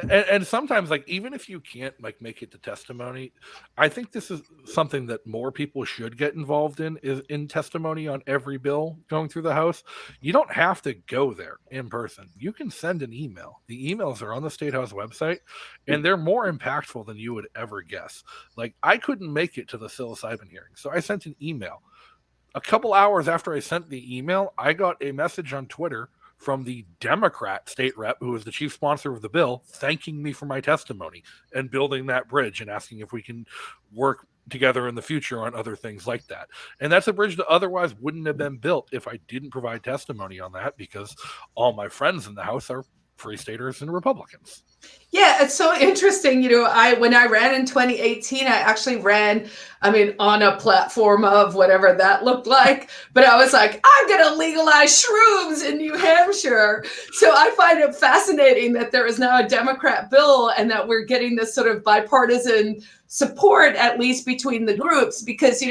And sometimes, like, even if you can't like make it to testimony, I think this is something that more people should get involved in, is in testimony on every bill going through the House. You don't have to go there in person. You can send an email. The emails are on the State House website, and they're more impactful than you would ever guess. Like, I couldn't make it to the psilocybin hearing, so I sent an email. A couple hours after I sent the email, I got a message on Twitter from the Democrat state rep, who is the chief sponsor of the bill, thanking me for my testimony and building that bridge and asking if we can work together in the future on other things like that. And that's a bridge that otherwise wouldn't have been built if I didn't provide testimony on that, because all my friends in the House are Free Staters and Republicans. Yeah, it's so interesting. When I ran in 2018, I actually ran, on a platform of whatever that looked like. But I was like, I'm going to legalize shrooms in New Hampshire. So I find it fascinating that there is now a Democrat bill and that we're getting this sort of bipartisan support, at least between the groups, because,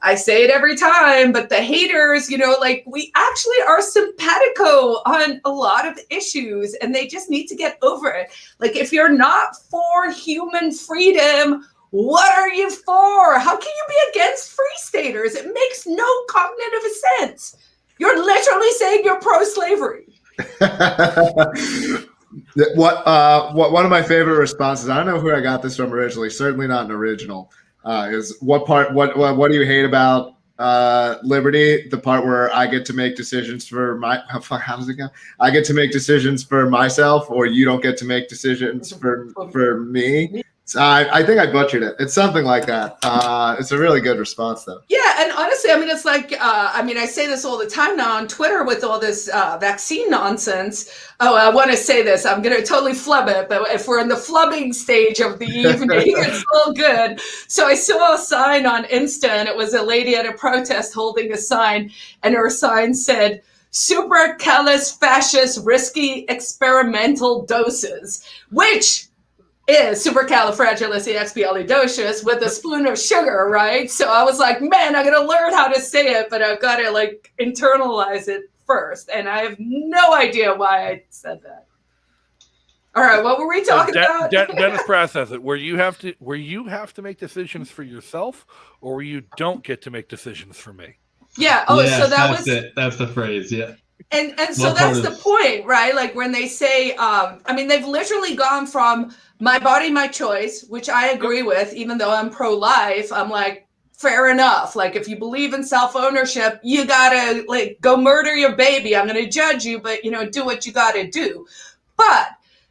I say it every time, but the haters, we actually are simpatico on a lot of issues and they just need to get over it. Like, if you're not for human freedom, what are you for? How can you be against free staters? It makes no cognitive sense. You're literally saying you're pro-slavery. One of my favorite responses, I don't know who I got this from originally, certainly not an original, is what do you hate about liberty? The part where I get to make decisions for how does it go? I get to make decisions for myself, or you don't get to make decisions for me. I think I butchered it. It's something like that. It's a really good response, though. Yeah, and honestly, it's like, I say this all the time now on Twitter with all this vaccine nonsense. Oh, I want to say this. I'm going to totally flub it, but if we're in the flubbing stage of the evening, it's all good. So I saw a sign on Insta, and it was a lady at a protest holding a sign, and her sign said, "Supercalifascious risky experimental doses," which is supercalifragilisticexpialidocious with a spoon of sugar, right? So I was like, man, I gotta learn how to say it, but I've got to internalize it first. And I have no idea why I said that. All right, what were we talking about? Dennis Pratt says it, where you have to make decisions for yourself, or where you don't get to make decisions for me. Yeah. Oh, yes, so that's it. That's the phrase. Yeah. And so that's the point, right? Like when they say, they've literally gone from my body, my choice, which I agree with, even though I'm pro-life. I'm like, fair enough. Like, if you believe in self-ownership, you gotta go murder your baby. I'm gonna judge you, but do what you gotta do. But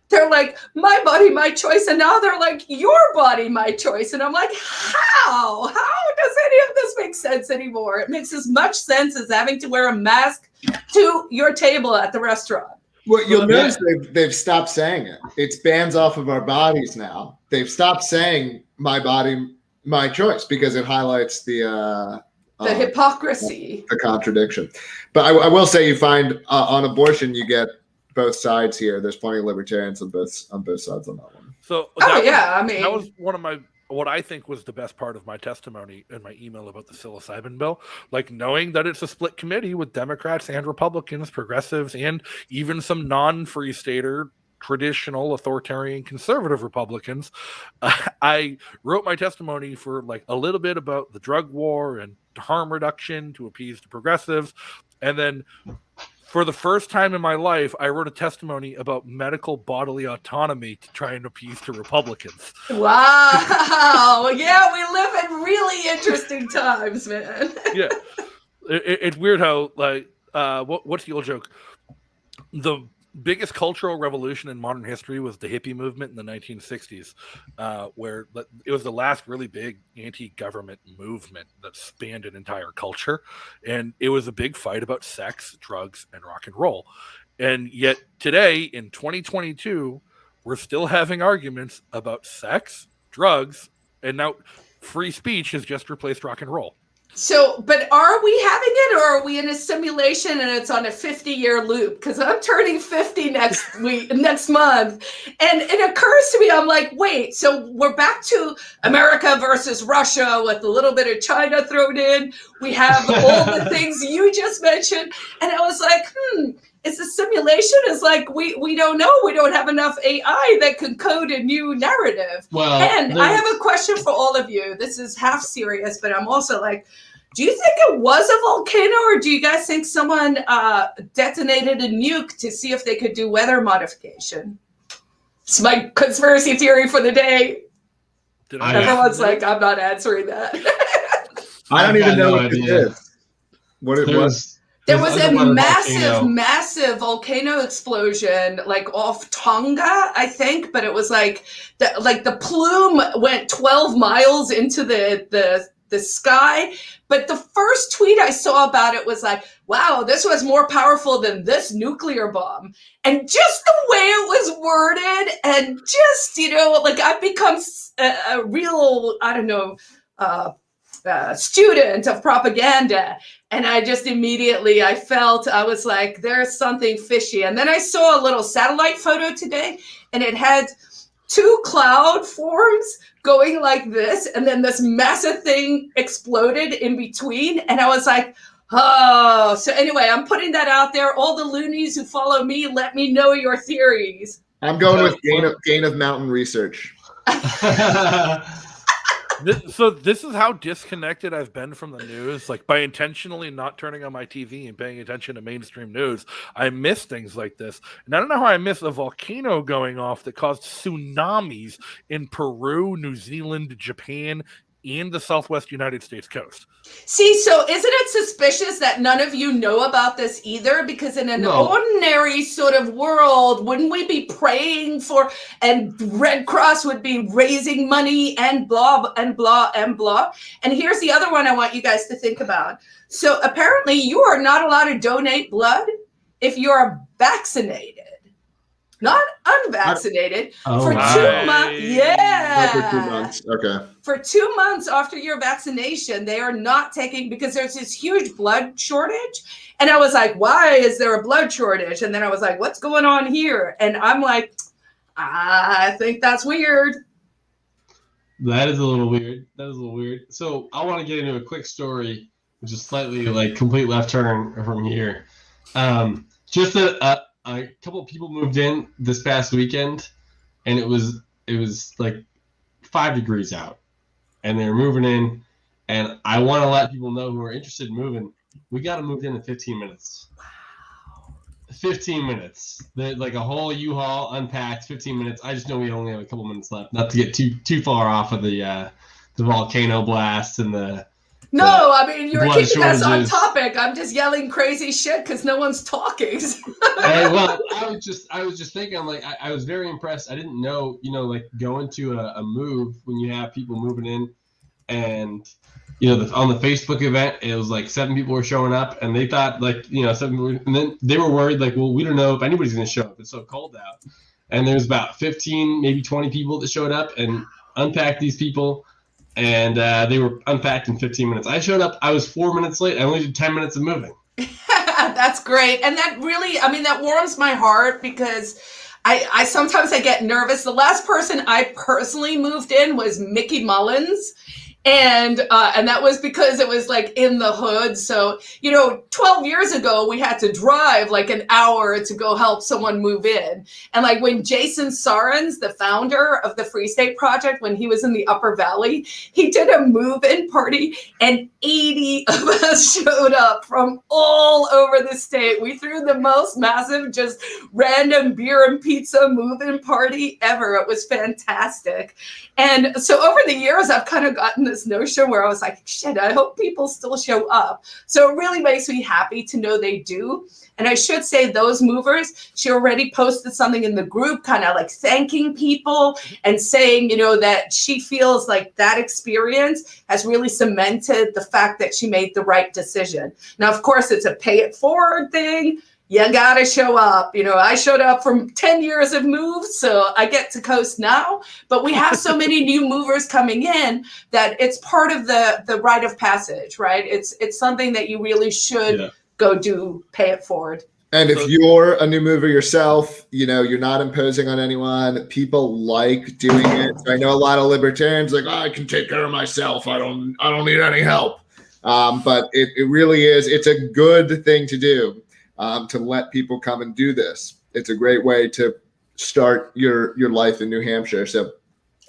they're like, my body, my choice. And now they're like, your body, my choice. And I'm like, how? How does any of this make sense anymore? It makes as much sense as having to wear a mask to your table at the restaurant. Well, you'll notice they've stopped saying it. It's bans off of our bodies now. They've stopped saying my body, my choice, because it highlights the hypocrisy, the contradiction. But I will say, you find on abortion, you get both sides here. There's plenty of libertarians on both sides on that one. So that was one of what I think was the best part of my testimony in my email about the psilocybin bill, knowing that it's a split committee with Democrats and Republicans, progressives, and even some non-free stater, traditional, authoritarian, conservative Republicans. I wrote my testimony for a little bit about the drug war and harm reduction to appease the progressives. And then for the first time in my life, I wrote a testimony about medical bodily autonomy to try and appease to Republicans. Wow. Yeah, we live in really interesting times, man. Yeah. It's weird how, what's the old joke? The biggest cultural revolution in modern history was the hippie movement in the 1960s, where it was the last really big anti-government movement that spanned an entire culture. And it was a big fight about sex, drugs, and rock and roll. And yet today, in 2022, we're still having arguments about sex, drugs, and now free speech has just replaced rock and roll. So, but are we having it, or are we in a simulation and it's on a 50-year loop? Because I'm turning 50 next month. And it occurs to me, I'm like, wait, so we're back to America versus Russia with a little bit of China thrown in. We have all the things you just mentioned. And I was like, it's a simulation. It's like, we don't know. We don't have enough AI that can code a new narrative. Well, and I have a question for all of you. This is half serious, but I'm also like, do you think it was a volcano, or do you guys think someone detonated a nuke to see if they could do weather modification? It's my conspiracy theory for the day. Everyone's like, I'm not answering that. I don't even know what it is. What it was. There was a massive volcano explosion, off Tonga, I think, but it was the plume went 12 miles into the the sky. But the first tweet I saw about it was like, wow, this was more powerful than this nuclear bomb. And just the way it was worded, and just, like I've become a real, I don't know, student of propaganda. And I just immediately, I was like, there's something fishy. And then I saw a little satellite photo today, and it had 2 cloud forms going like this, and then this massive thing exploded in between. And I was like, oh. So anyway, I'm putting that out there. All the loonies who follow me, let me know your theories. I'm going with gain of mountain research. So this is how disconnected I've been from the news. Like, by intentionally not turning on my TV and paying attention to mainstream news, I miss things like this. And I don't know how I missed a volcano going off that caused tsunamis in Peru, New Zealand, Japan, and the Southwest United States coast. See, so isn't it suspicious that none of you know about this either? Because in an ordinary sort of world, wouldn't we be praying for, and Red Cross would be raising money and blah, and blah, and blah. And here's the other one I want you guys to think about. So apparently you are not allowed to donate blood if you're vaccinated. Not unvaccinated. For 2 months. Yeah. For 2 months. Okay. For 2 months after your vaccination, they are not taking, because there's this huge blood shortage. And I was like, why is there a blood shortage? And then I was like, what's going on here? And I'm like, I think that's weird. That is a little weird. So I want to get into a quick story, which is slightly like complete left turn from here. Just that a couple of people moved in this past weekend, and it was like 5 degrees out, and they were moving in. And I want to let people know who are interested in moving, we got to move in 15 minutes. Wow. 15 minutes. Like a whole U-Haul unpacked, 15 minutes. I just know we only have a couple minutes left, not to get too far off of the volcano blast and the. No, I mean, you're keeping us on topic. I'm just yelling crazy shit because no one's talking. Well, I was just thinking, I'm like, I was very impressed. I didn't know, like going to a move when you have people moving in, and on the Facebook event, it was like 7 people were showing up, and they thought 7 people, and then they were worried, like, well, we don't know if anybody's going to show up. It's so cold out, and there was about 15, maybe 20 people that showed up and unpacked these people. And they were unpacked in 15 minutes. I showed up. I was 4 minutes late. I only did 10 minutes of moving. That's great. And that really, that warms my heart, because I sometimes I get nervous. The last person I personally moved in was Mickey Mullins. And that was because it was like in the hood. So, 12 years ago, we had to drive like an hour to go help someone move in. And like when Jason Sarens, the founder of the Free State Project, when he was in the Upper Valley, he did a move-in party, and 80 of us showed up from all over the state. We threw the most massive, just random beer and pizza move-in party ever. It was fantastic. And so over the years, I've kind of gotten this notion where I was like, shit, I hope people still show up. So it really makes me happy to know they do. And I should say those movers, she already posted something in the group, kind of like thanking people and saying, that she feels like that experience has really cemented the fact that she made the right decision. Now, of course, it's a pay it forward thing. You gotta show up. I showed up from 10 years of moves, so I get to coast now. But we have so many new movers coming in that it's part of the rite of passage, right? It's something that you really should go do, pay it forward. And if you're a new mover yourself, you're not imposing on anyone. People like doing it. I know a lot of libertarians like, I can take care of myself. I don't need any help. But it really is. It's a good thing to do. To let people come and do this. It's a great way to start your life in New Hampshire. So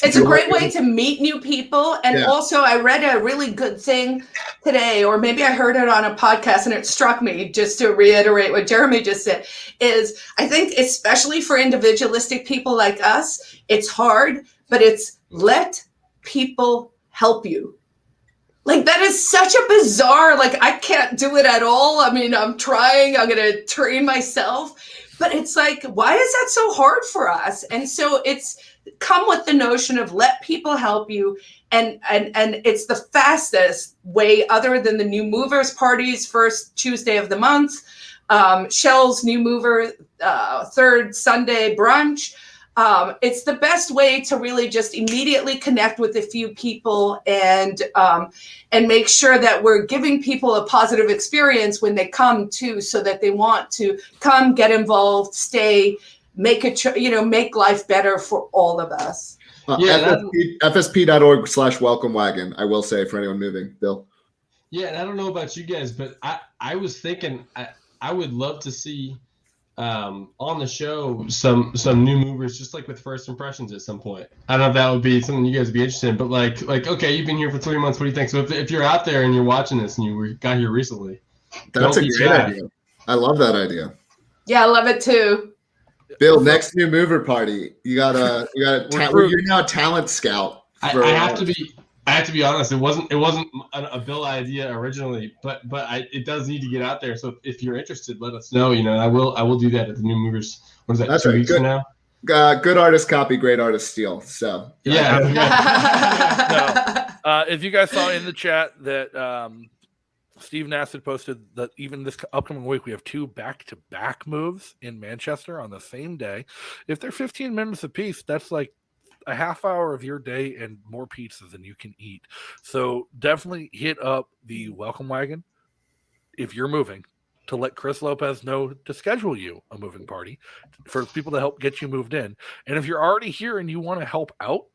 it's a great way to meet new people. And also I read a really good thing today, or maybe I heard it on a podcast and it struck me, just to reiterate what Jeremy just said, is I think especially for individualistic people like us, it's hard, but it's let people help you. Like, that is such a bizarre, I can't do it at all. I'm trying, I'm going to train myself. But it's like, why is that so hard for us? And so it's come with the notion of let people help you. And it's the fastest way, other than the new movers parties, first Tuesday of the month, Shell's new mover, third Sunday brunch. It's the best way to really just immediately connect with a few people and make sure that we're giving people a positive experience when they come too, so that they want to come, get involved, stay, make life better for all of us. FSP.org/welcome wagon. I will say for anyone moving, Bill. Yeah, and I don't know about you guys, but I was thinking I would love to see on the show some new movers, just like with first impressions at some point. I don't know if that would be something you guys would be interested in, but like okay, you've been here for 3 months. What do you think? So if you're out there and you're watching this and you got here recently, that's a great idea. I love that idea. Yeah, I love it too. Bill, next new mover party. You got you're now a talent scout. I have to be honest. It wasn't a Bill idea originally, but it does need to get out there. So if you're interested, let us know. I will do that at the new movers. What is that? That's 2 right. weeks from now. Good artist copy, great artist steal. So yeah. If you guys saw in the chat that Steve Nass had posted that even this upcoming week we have 2 back-to-back moves in Manchester on the same day. If they're 15 minutes apiece, that's like a half hour of your day and more pizza than you can eat. So definitely hit up the welcome wagon if you're moving, to let Chris Lopez know to schedule you a moving party for people to help get you moved in. And if you're already here and you want to help out,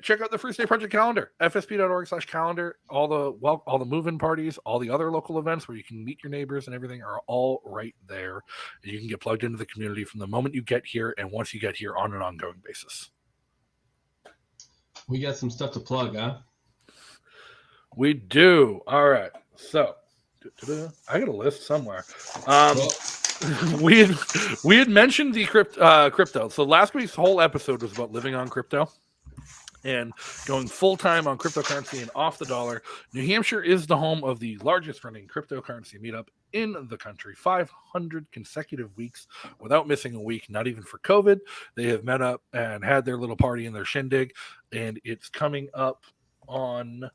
check out the Free State Project calendar, fsp.org/calendar. All the move-in parties, all the other local events where you can meet your neighbors and everything are all right there. And you can get plugged into the community from the moment you get here and once you get here on an ongoing basis. We got some stuff to plug, huh? We do. All right. So I got a list somewhere. We had mentioned the crypto. So last week's whole episode was about living on crypto and going full-time on cryptocurrency and off the dollar. New Hampshire is the home of the largest running cryptocurrency meetup in the country. 500 consecutive weeks without missing a week, not even for COVID. They have met up and had their little party in their shindig, and it's coming up on,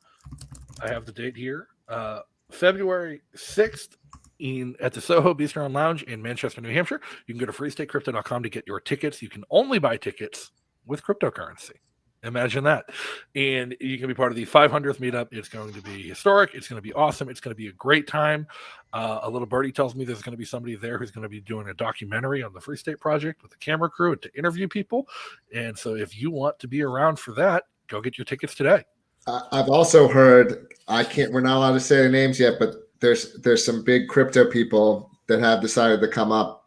I have the date here, February 6th at the Soho Bistro Lounge in Manchester, New Hampshire. You can go to freestatecrypto.com to get your tickets. You can only buy tickets with cryptocurrency. Imagine that. And you can be part of the 500th meetup. It's going to be historic. It's going to be awesome. It's going to be a great time. A little birdie tells me there's going to be somebody there who's going to be doing a documentary on the Free State Project with a camera crew to interview people. And so if you want to be around for that, go get your tickets today. I've also heard, we're not allowed to say their names yet, but there's some big crypto people that have decided to come up.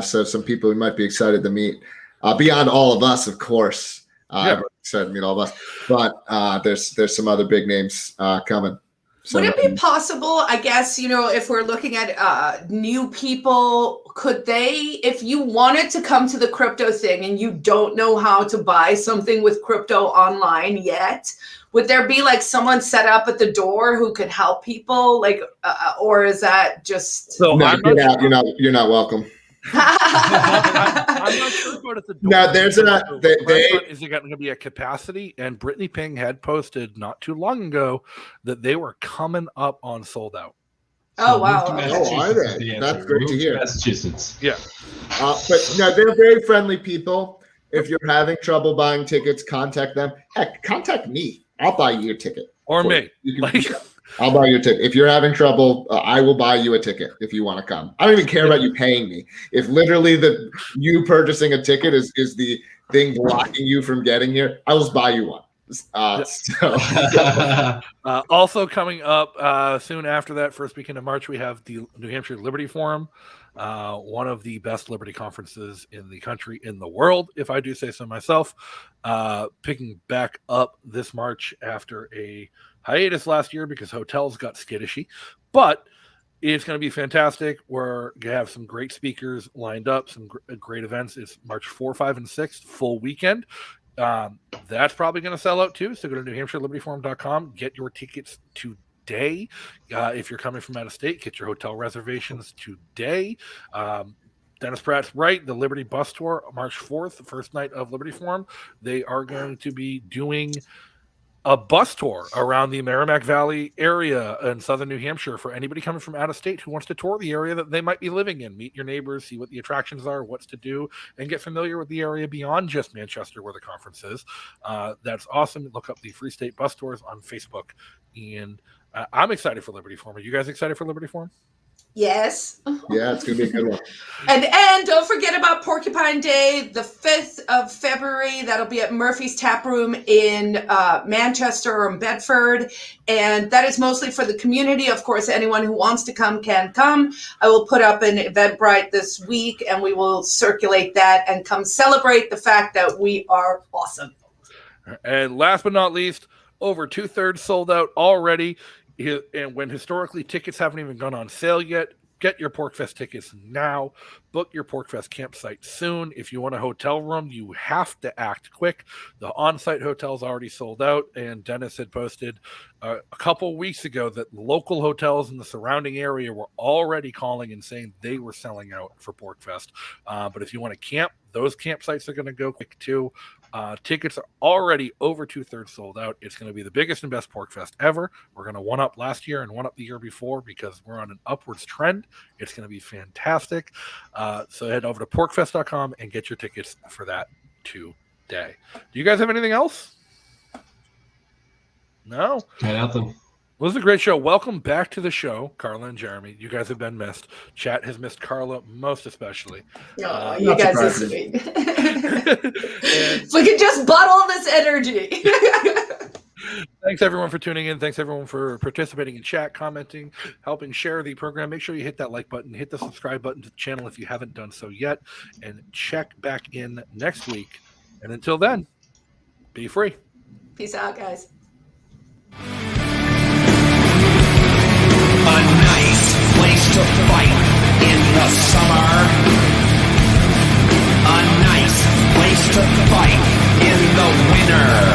So some people we might be excited to meet beyond all of us, of course. I'm excited to meet all of us, but there's some other big names coming. So, would it be possible, I guess, if we're looking at new people, could they, if you wanted to come to the crypto thing and you don't know how to buy something with crypto online yet, would there be like someone set up at the door who could help people, or is that just? So no, you're not welcome. I'm not sure about it. No, there's is it going to be a capacity? And Brittany Ping had posted not too long ago that they were coming up on sold out. Oh wow! Are they? That's great to hear. Massachusetts. Yeah. But no, they're very friendly people. If you're having trouble buying tickets, contact them. Heck, contact me. I'll buy you a ticket. Or me. I'll buy you a ticket. If you're having trouble, I will buy you a ticket if you want to come. I don't even care about you paying me. If literally you purchasing a ticket is the thing blocking you from getting here, I will just buy you one. Also coming up soon after that, first weekend of March, we have the New Hampshire Liberty Forum, one of the best Liberty conferences in the country, in the world, if I do say so myself. Picking back up this March after a hiatus last year because hotels got skittishy, but it's going to be fantastic. We're going to have some great speakers lined up, some great events. It's March 4, 5, and 6, full weekend. That's probably going to sell out too. So go to NewHampshireLibertyForum.com, get your tickets today. If you're coming from out of state, get your hotel reservations today. Dennis Pratt's right. The Liberty Bus Tour, March 4th, the first night of Liberty Forum. They are going to be doing a bus tour around the Merrimack Valley area in southern New Hampshire for anybody coming from out of state who wants to tour the area that they might be living in, meet your neighbors, see what the attractions are, what's to do, and get familiar with the area beyond just Manchester where the conference is. That's awesome. Look up the Free State Bus Tours on Facebook. And I'm excited for Liberty Forum. Are you guys excited for Liberty Forum? Yes. Yeah, it's going to be a good one. And don't forget about Porcupine Day, the 5th of February. That'll be at Murphy's Tap Room in Manchester or Bedford. And that is mostly for the community. Of course, anyone who wants to come can come. I will put up an Eventbrite this week, and we will circulate that and come celebrate the fact that we are awesome. And last but not least, over 2/3 sold out already. And when historically tickets haven't even gone on sale yet, get your PorcFest tickets now. Book your PorcFest campsite soon. If you want a hotel room, you have to act quick. The on-site hotel's already sold out, and Dennis had posted a couple weeks ago that local hotels in the surrounding area were already calling and saying they were selling out for PorcFest. But if you want to camp, those campsites are going to go quick too. Tickets are already over 2/3 sold out. It's going to be the biggest and best PorcFest ever. We're going to one-up last year and one-up the year before because we're on an upwards trend. It's going to be fantastic. So head over to porcfest.com and get your tickets for that today. Do you guys have anything else? No? Nothing. Well, this is a great show. Welcome back to the show, Carla and Jeremy. You guys have been missed. Chat has missed Carla most especially. Oh, you guys are sweet. If we could just bottle this energy. Thanks, everyone, for tuning in. Thanks, everyone, for participating in chat, commenting, helping share the program. Make sure you hit that like button, hit the subscribe button to the channel if you haven't done so yet, and check back in next week. And until then, be free. Peace out, guys. A nice place to fight in the summer. A nice place to fight in the winter.